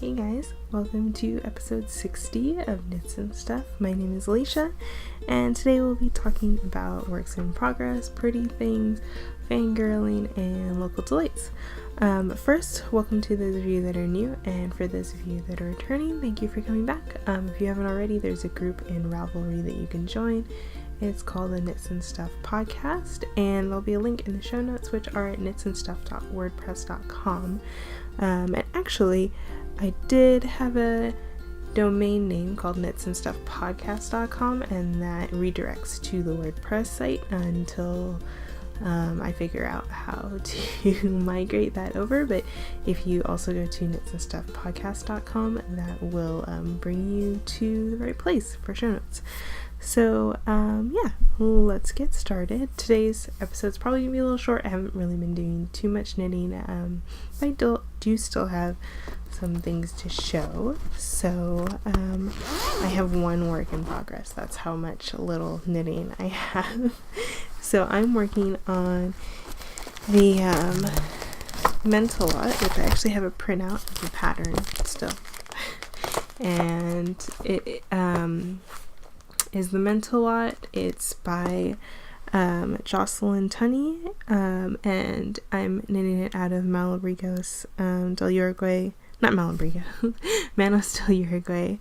Hey guys, welcome to episode 60 of Knits and Stuff. My name is Alicia, and today we'll be talking about works in progress, pretty things, fangirling, and local delights. First, welcome to those of you that are new, and for those of you that are returning, thank you for coming back. If you haven't already, there's a group in Ravelry that you can join. It's called the Knits and Stuff podcast, and there'll be a link in the show notes, which are at knitsandstuff.wordpress.com. And actually, I did have a domain name called knitsandstuffpodcast.com, and that redirects to the WordPress site until I figure out how to migrate that over. But if you also go to knitsandstuffpodcast.com, that will bring you to the right place for show notes. So let's get started. Today's episode's probably gonna be a little short. I haven't really been doing too much knitting. I do still have some things to show. So I have one work in progress. That's how much little knitting I have. So I'm working on the Mentalot, which I actually have a printout of the pattern still. And it is the Mentalot. It's by Jocelyn Tunney, and I'm knitting it out of Malabrigos del Uruguay, not Malabrigo, Manos del Uruguay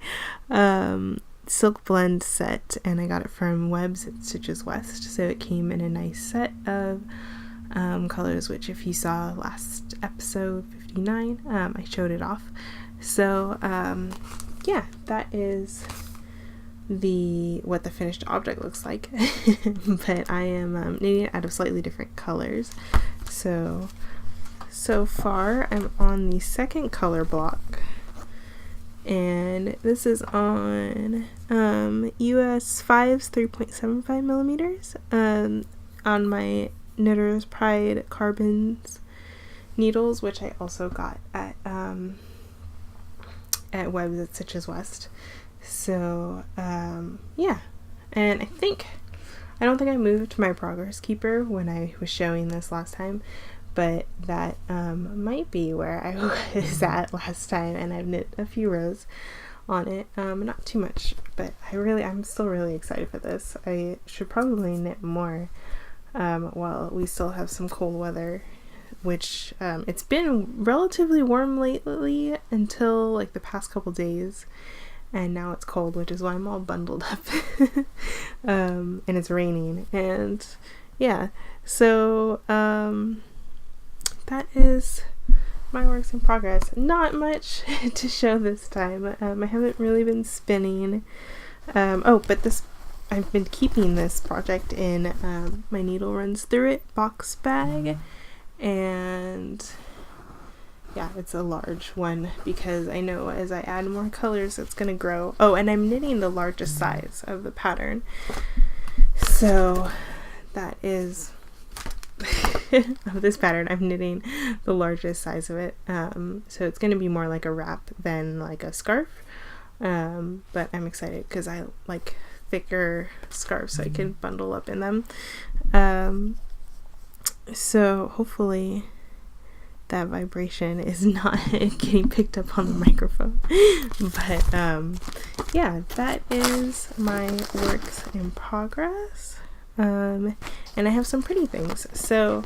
silk blend set, and I got it from Webs at Stitches West. So it came in a nice set of colors, which if you saw last episode 59, I showed it off. So that is what the finished object looks like. But I am knitting it out of slightly different colors. So far I'm on the second color block, and this is on US 5's 3.75 millimeters on my Knitter's Pride Carbons needles, which I also got at Webs at Stitches West. So and I don't think I moved my progress keeper when I was showing this last time, but that might be where I was at last time, and I've knit a few rows on it, not too much, but I'm still really excited for this. I should probably knit more while we still have some cold weather, which it's been relatively warm lately until like the past couple days. And now it's cold, which is why I'm all bundled up. And it's raining. And yeah, so that is my works in progress. Not much to show this time. I haven't really been spinning. But I've been keeping this project in my Needle Runs Through It box bag. And yeah, it's a large one because I know as I add more colors it's gonna grow. Oh, and I'm knitting the largest size of the pattern. So that is of this pattern, I'm knitting the largest size of it. So it's gonna be more like a wrap than like a scarf. But I'm excited because I like thicker scarves so I can bundle up in them. So hopefully that vibration is not getting picked up on the microphone. But that is my works in progress. And I have some pretty things. So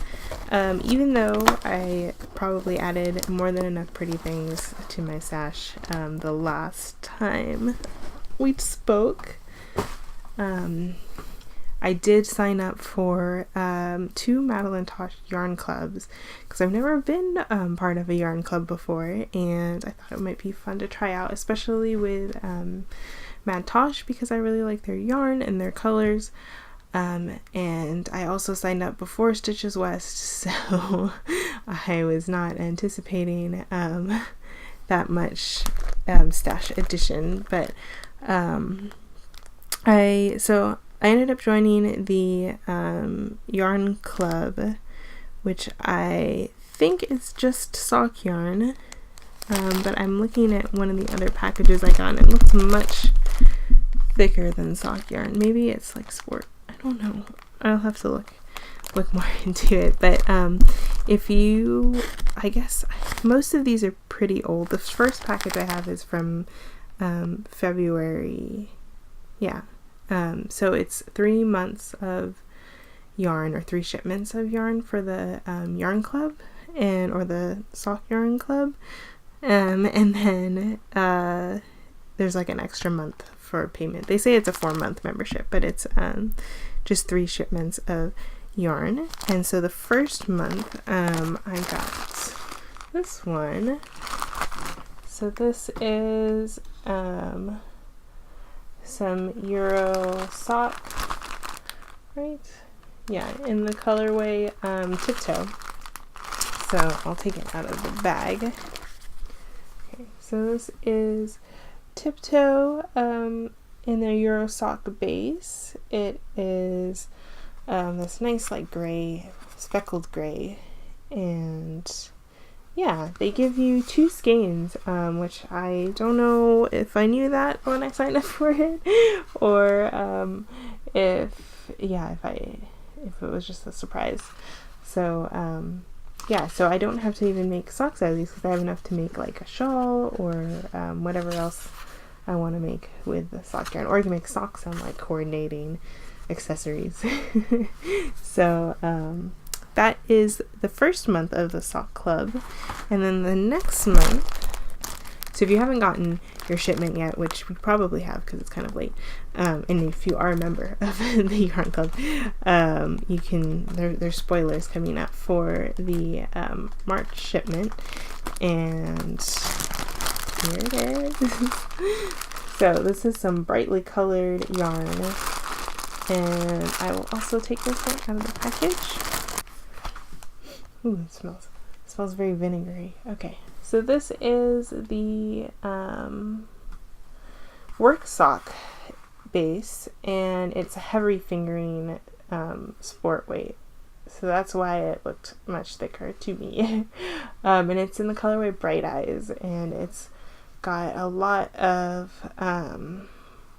even though I probably added more than enough pretty things to my stash the last time we spoke, I did sign up for 2 Madeline Tosh yarn clubs because I've never been part of a yarn club before, and I thought it might be fun to try out, especially with Mad Tosh, because I really like their yarn and their colors. And I also signed up before Stitches West, so I was not anticipating that much stash addition, but I ended up joining the yarn club, which I think is just sock yarn, but I'm looking at one of the other packages I got and it looks much thicker than sock yarn. Maybe it's like sport, I don't know, I'll have to look. look more into it. But if you, I guess most of these are pretty old. The first package I have is from February. Yeah. So it's 3 months of yarn, or 3 shipments of yarn for the yarn club or the sock yarn club. And then there's like an extra month for payment. They say it's a 4-month membership, but it's just 3 shipments of yarn. And so the first month I got this one. So this is some Euro sock, right? Yeah, in the colorway Tiptoe. So I'll take it out of the bag. Okay, so this is Tiptoe in the Euro sock base. It is this nice like gray, speckled gray, and yeah, they give you 2 skeins, which I don't know if I knew that when I signed up for it, or if it was just a surprise. So yeah, so I don't have to even make socks out of these, because I have enough to make like a shawl or whatever else I want to make with the sock yarn, or I can make socks on like coordinating accessories. So that is the first month of the sock club. And then the next month, so if you haven't gotten your shipment yet, which we probably have because it's kind of late, and if you are a member of the yarn club, you can, there's spoilers coming up for the March shipment, and here it is. So this is some brightly colored yarn, and I will also take this one out of the package. Ooh, it smells very vinegary. Okay, so this is the work sock base, and it's a heavy fingering sport weight, so that's why it looked much thicker to me. And it's in the colorway Bright Eyes, and it's got a lot of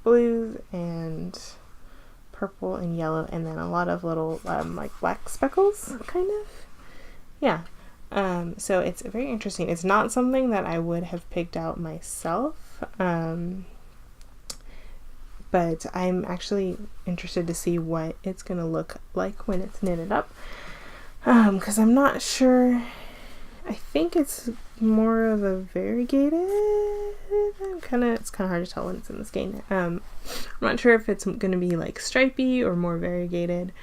blues and purple and yellow, and then a lot of little like black speckles, kind of. Yeah. So it's very interesting. It's not something that I would have picked out myself, but I'm actually interested to see what it's gonna look like when it's knitted up, because I'm not sure. I think it's more of a variegated. It's kind of hard to tell when it's in the skein. I'm not sure if it's gonna be like stripy or more variegated.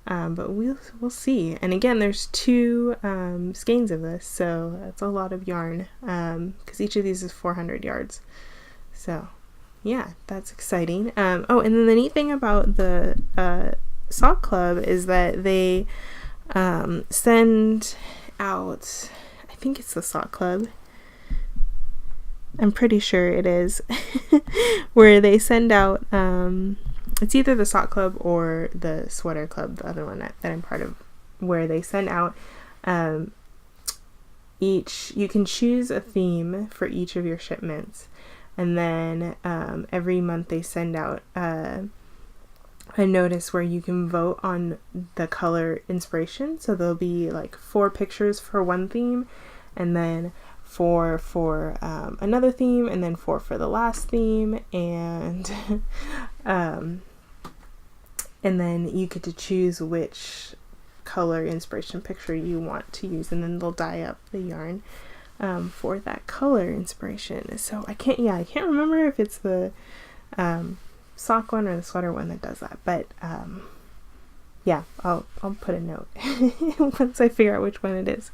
But we'll see. And again, there's 2 skeins of this, so that's a lot of yarn, because each of these is 400 yards. So yeah, that's exciting. Oh, and then the neat thing about the sock club is that they send out, I think it's the sock club, I'm pretty sure it is, where they send out it's either the sock club or the sweater club, the other one that I'm part of, where they send out you can choose a theme for each of your shipments, and then every month they send out a notice where you can vote on the color inspiration. So there'll be like 4 pictures for one theme, and then 4 for another theme, and then 4 for the last theme, and then you get to choose which color inspiration picture you want to use, and then they'll dye up the yarn for that color inspiration. So I can't remember if it's the sock one or the sweater one that does that, but yeah, I'll put a note once I figure out which one it is.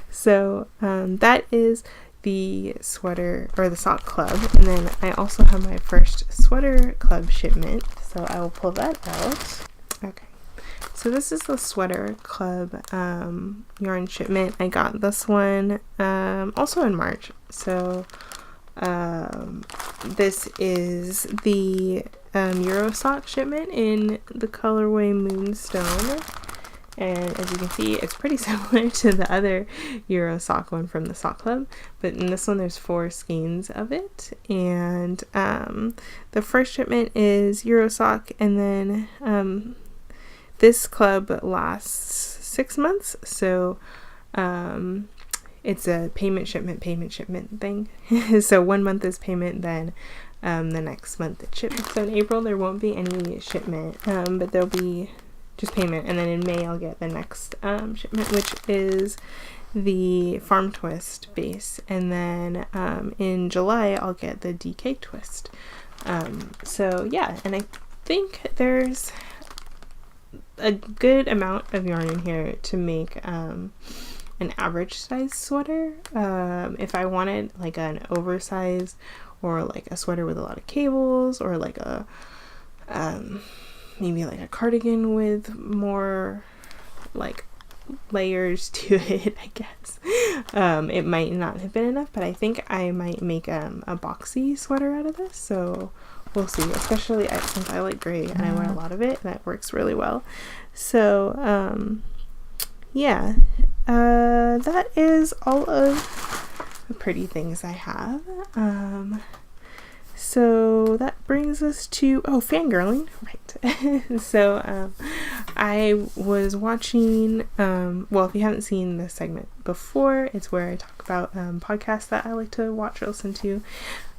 So that is the sweater or the sock club, and then I also have my first sweater club shipment, so I will pull that out. Okay, so this is the sweater club yarn shipment. I got this one also in March. So this is the Euro sock shipment in the colorway Moonstone, and as you can see, it's pretty similar to the other Euro sock one from the sock club, but in this one there's 4 skeins of it. And the first shipment is Euro sock, and then this club lasts 6 months, so it's a payment shipment thing. So 1 month is payment, then the next month it's shipment. So in April there won't be any shipment, but there'll be just payment, and then in May I'll get the next shipment, which is the Farm Twist base, and then in July I'll get the DK Twist. So yeah, and I think there's a good amount of yarn in here to make an average size sweater. If I wanted like an oversized, or like a sweater with a lot of cables, or like a maybe like a cardigan with more like layers to it, I guess. It might not have been enough, but I think I might make a boxy sweater out of this, so we'll see. Especially since I like gray and I wear a lot of it, that works really well. So yeah, that is all of the pretty things I have. So that brings us to fangirling, right? So I was watching, well, if you haven't seen this segment before, it's where I talk about podcasts that I like to watch or listen to,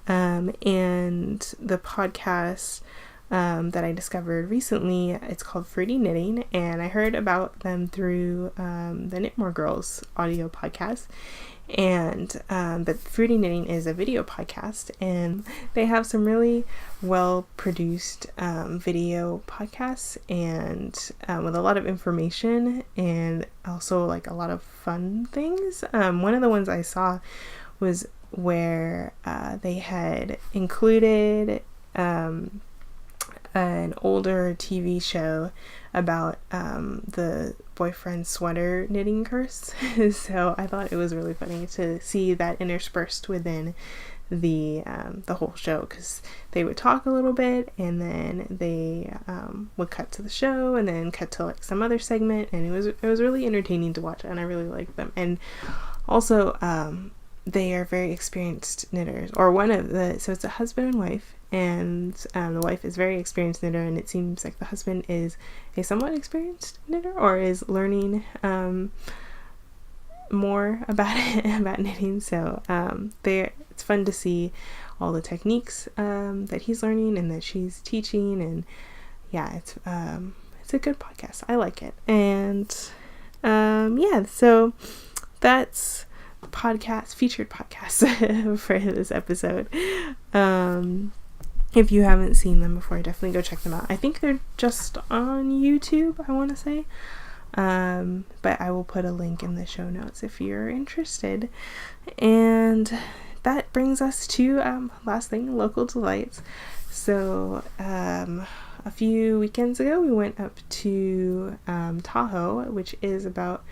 and the podcast that I discovered recently, it's called Fruity Knitting, and I heard about them through the Knitmore Girls audio podcast. And but Fruity Knitting is a video podcast, and they have some really well produced video podcasts, and with a lot of information, and also like a lot of fun things. One of the ones I saw was where they had included an older TV show about the boyfriend sweater knitting curse. So I thought it was really funny to see that interspersed within the whole show, because they would talk a little bit, and then they would cut to the show, and then cut to like some other segment, and it was really entertaining to watch, and I really liked them. And also they are very experienced knitters, so it's a husband and wife, and the wife is very experienced knitter, and it seems like the husband is a somewhat experienced knitter, or is learning more about knitting. So it's fun to see all the techniques that he's learning and that she's teaching, and yeah, it's a good podcast. I like it. And yeah, so that's featured podcast for this episode. If you haven't seen them before, definitely go check them out. I think they're just on YouTube, I want to say. But I will put a link in the show notes if you're interested. And that brings us to last thing, local delights. So a few weekends ago, we went up to Tahoe, which is about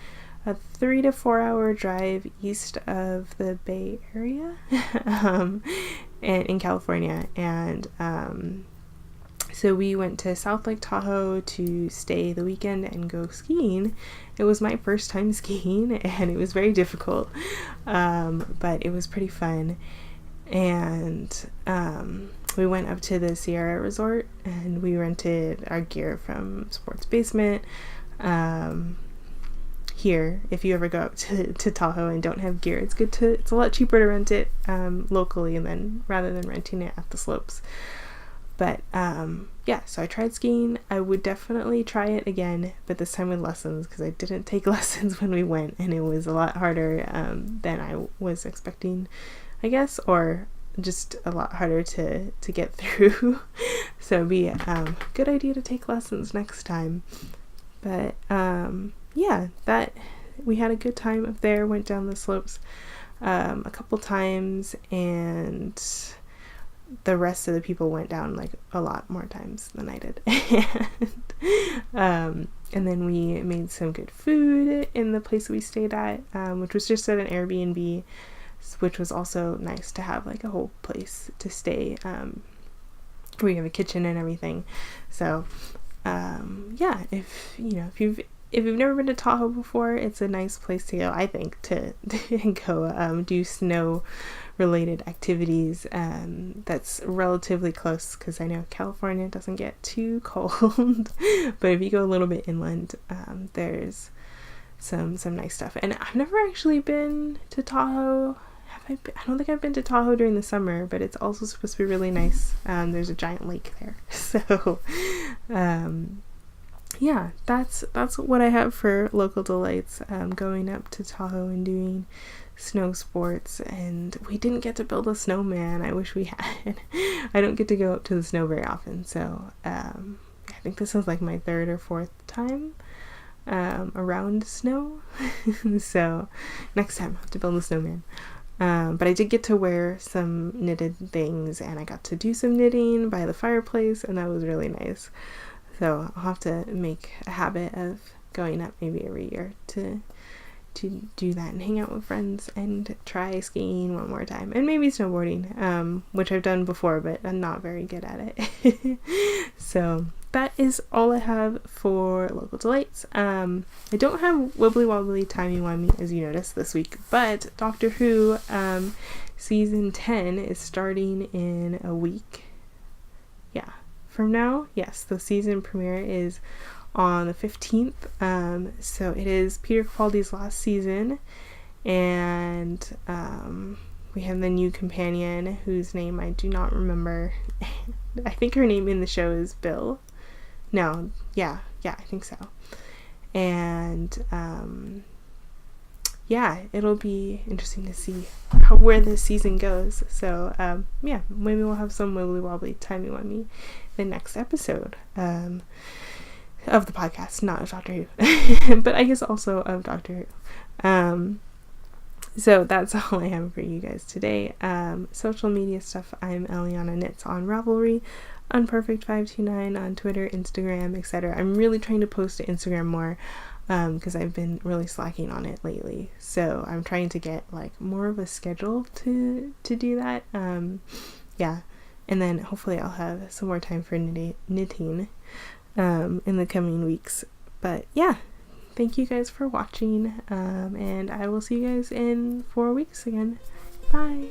a 3 to 4 hour drive east of the Bay Area, and in California. And so we went to South Lake Tahoe to stay the weekend and go skiing. It was my first time skiing, and it was very difficult, but it was pretty fun. And we went up to the Sierra Resort, and we rented our gear from Sports Basement. Here, if you ever go up to Tahoe and don't have gear, it's a lot cheaper to rent it locally, and then rather than renting it at the slopes. But yeah, so I tried skiing. I would definitely try it again, but this time with lessons, because I didn't take lessons when we went, and it was a lot harder than I was expecting, I guess, or just a lot harder to get through. So it'd be a good idea to take lessons next time. But yeah, that we had a good time up there, went down the slopes a couple times, and the rest of the people went down like a lot more times than I did. And then we made some good food in the place we stayed at, which was just at an Airbnb, which was also nice to have like a whole place to stay, where you have a kitchen and everything. So yeah, if you've never been to Tahoe before, it's a nice place to go, I think, to go do snow related activities that's relatively close, because I know California doesn't get too cold. But if you go a little bit inland, there's some nice stuff. And I've never actually been to Tahoe. I don't think I've been to Tahoe during the summer, but it's also supposed to be really nice. There's a giant lake there. So yeah, that's what I have for local delights. Going up to Tahoe and doing snow sports, and we didn't get to build a snowman. I wish we had. I don't get to go up to the snow very often, so I think this is like my third or fourth time around snow. So next time I'll have to build a snowman. But I did get to wear some knitted things, and I got to do some knitting by the fireplace, and that was really nice. So I'll have to make a habit of going up maybe every year to do that and hang out with friends and try skiing one more time, and maybe snowboarding, which I've done before, but I'm not very good at it. So that is all I have for local delights. I don't have wibbly wobbly timey wimey, as you noticed, this week, but Doctor Who season 10 is starting in a week. Yeah, from now. Yes, the season premiere is on the 15th. So it is Peter Capaldi's last season, and we have the new companion whose name I do not remember. I think her name in the show is Bill. No, yeah, I think so. And yeah, it'll be interesting to see where this season goes. So yeah, maybe we'll have some wibbly wobbly timey wimey the next episode of the podcast, not of Doctor Who, but I guess also of Doctor Who. So that's all I have for you guys today. Social media stuff, I'm Eliana Knits on Ravelry, Unperfect529 on Twitter, Instagram, etc. I'm really trying to post to Instagram more, because I've been really slacking on it lately. So I'm trying to get like more of a schedule to do that. Yeah, and then hopefully I'll have some more time for knitting in the coming weeks. But yeah, thank you guys for watching, and I will see you guys in 4 weeks again. Bye.